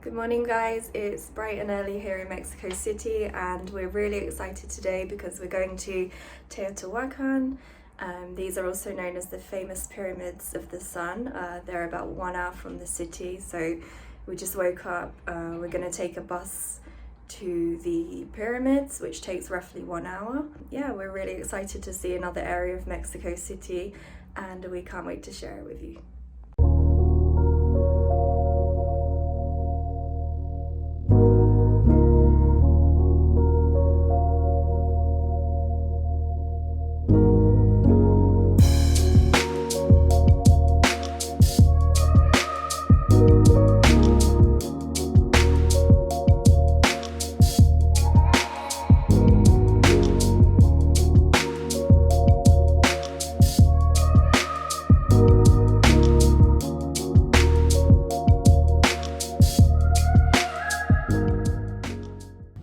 Good morning guys, it's bright and early here in Mexico City and we're really excited today because we're going to Teotihuacan. These are also known as the famous pyramids of the sun. They're about 1 hour from the city, so we just woke up. We're going to take a bus to the pyramids, which takes roughly 1 hour. Yeah, we're really excited to see another area of Mexico City and we can't wait to share it with you.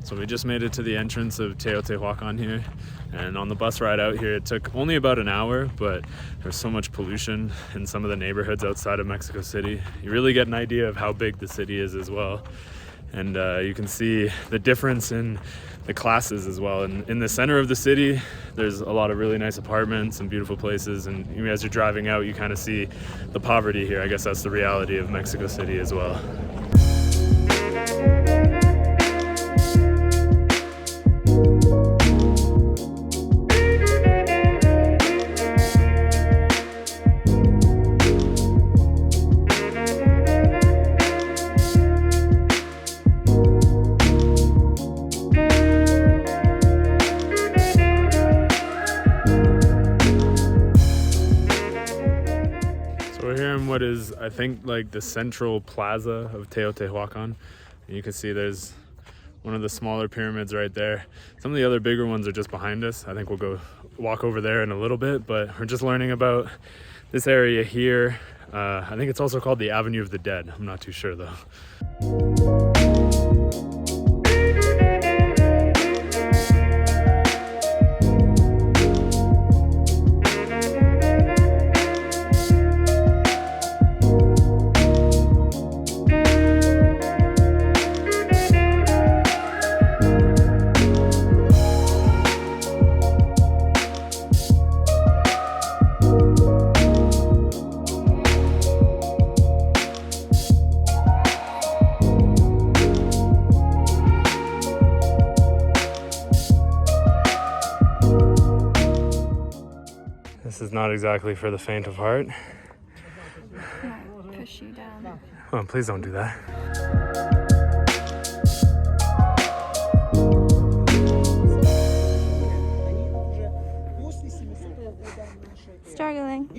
So we just made it to the entrance of Teotihuacan here, and on the bus ride out here it took only about an hour, but there's so much pollution in some of the neighborhoods outside of Mexico City. You really get an idea of how big the city is as well, and you can see the difference in the classes as well. And in the center of the city there's a lot of really nice apartments and beautiful places, and as you're driving out you kind of see the poverty here. I guess that's the reality of Mexico City as well. We're here in what is, I think, like the central plaza of Teotihuacan. And you can see there's one of the smaller pyramids right there. Some of the other bigger ones are just behind us. I think we'll go walk over there in a little bit, but we're just learning about this area here. I think it's also called the Avenue of the Dead. I'm not too sure though. This is not exactly for the faint of heart. Might push you down. Oh, please don't do that. Struggling.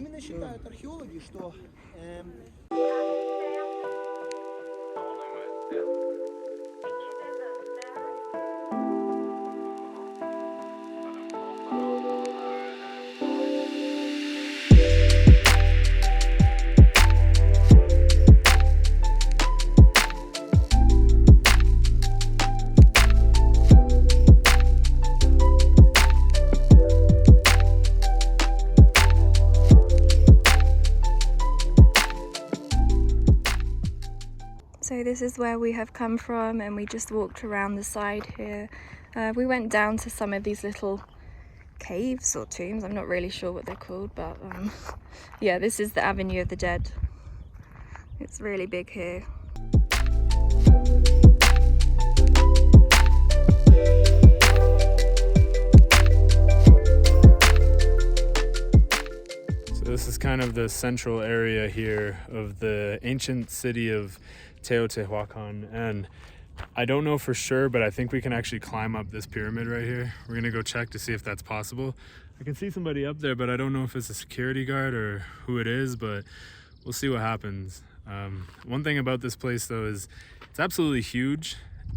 So this is where we have come from, and we just walked around the side here. We went down to some of these little caves or tombs. I'm not really sure what they're called, but yeah, this is the Avenue of the Dead. It's really big here. So this is kind of the central area here of the ancient city of Teotihuacan, and I don't know for sure, but I think we can actually climb up this pyramid right here. We're gonna go check to see if that's possible. I can see somebody up there, but I don't know if it's a security guard or who it is, but we'll see what happens. One thing about this place though is it's absolutely huge,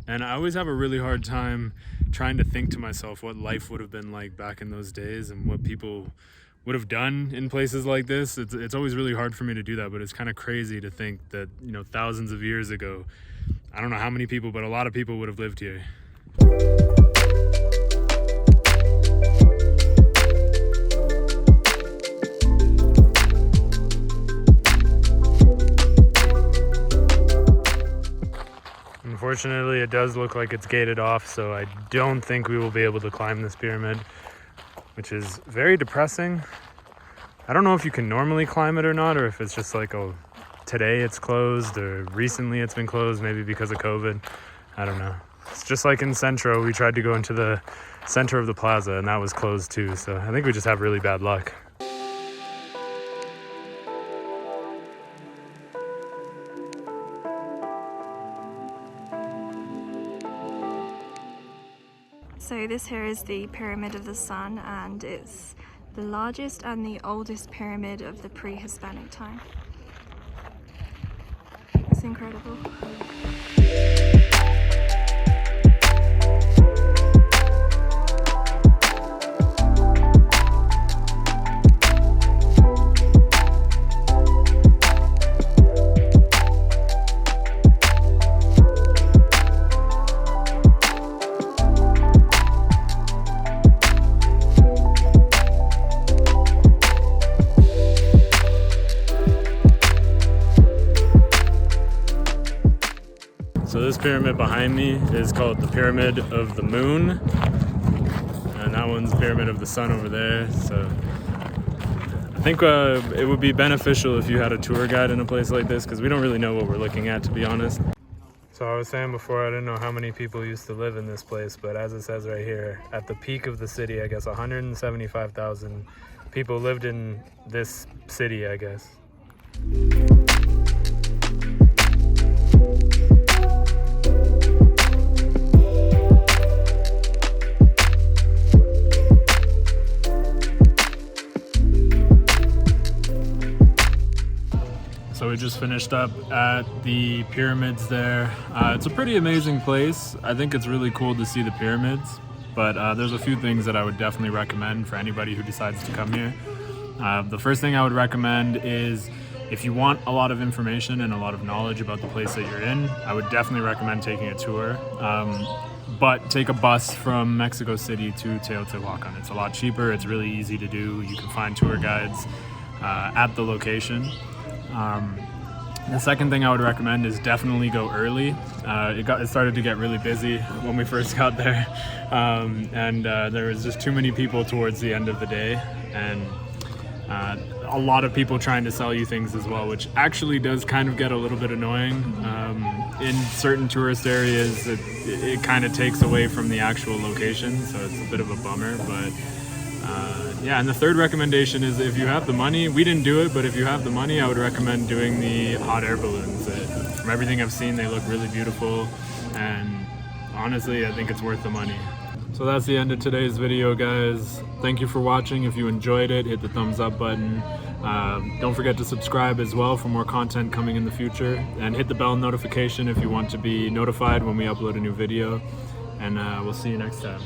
and I always have a really hard time trying to think to myself what life would have been like back in those days and what people would have done in places like this. It's always really hard for me to do that, but it's kind of crazy to think that, you know, thousands of years ago, I don't know how many people, but a lot of people would have lived here. Unfortunately, it does look like it's gated off, so I don't think we will be able to climb this pyramid, which is very depressing. I don't know if you can normally climb it or not, or if it's just like, oh, today it's closed, or recently it's been closed, maybe because of COVID. I don't know. It's just like in Centro, we tried to go into the center of the plaza, and that was closed too, so I think we just have really bad luck. So this here is the Pyramid of the Sun, and it's the largest and the oldest pyramid of the pre-Hispanic time. It's incredible. So this pyramid behind me is called the Pyramid of the Moon, and that one's the Pyramid of the Sun over there. So I think it would be beneficial if you had a tour guide in a place like this, because we don't really know what we're looking at, to be honest. So I was saying before, I didn't know how many people used to live in this place, but as it says right here, at the peak of the city, I guess 175,000 people lived in this city, I guess. So we just finished up at the pyramids there. It's a pretty amazing place. I think it's really cool to see the pyramids, but there's a few things that I would definitely recommend for anybody who decides to come here. The first thing I would recommend is, if you want a lot of information and a lot of knowledge about the place that you're in, I would definitely recommend taking a tour. But take a bus from Mexico City to Teotihuacan. It's a lot cheaper, it's really easy to do. You can find tour guides at the location. The second thing I would recommend is definitely go early. It started to get really busy when we first got there, and there was just too many people towards the end of the day, and a lot of people trying to sell you things as well, which actually does kind of get a little bit annoying. In certain tourist areas, it kind of takes away from the actual location, so it's a bit of a bummer, but yeah, and the third recommendation is, if you have the money, we didn't do it, but if you have the money, I would recommend doing the hot air balloons. From everything I've seen, they look really beautiful, and honestly, I think it's worth the money. So that's the end of today's video, guys. Thank you for watching. If you enjoyed it, hit the thumbs up button. Don't forget to subscribe as well for more content coming in the future, and hit the bell notification if you want to be notified when we upload a new video, and we'll see you next time.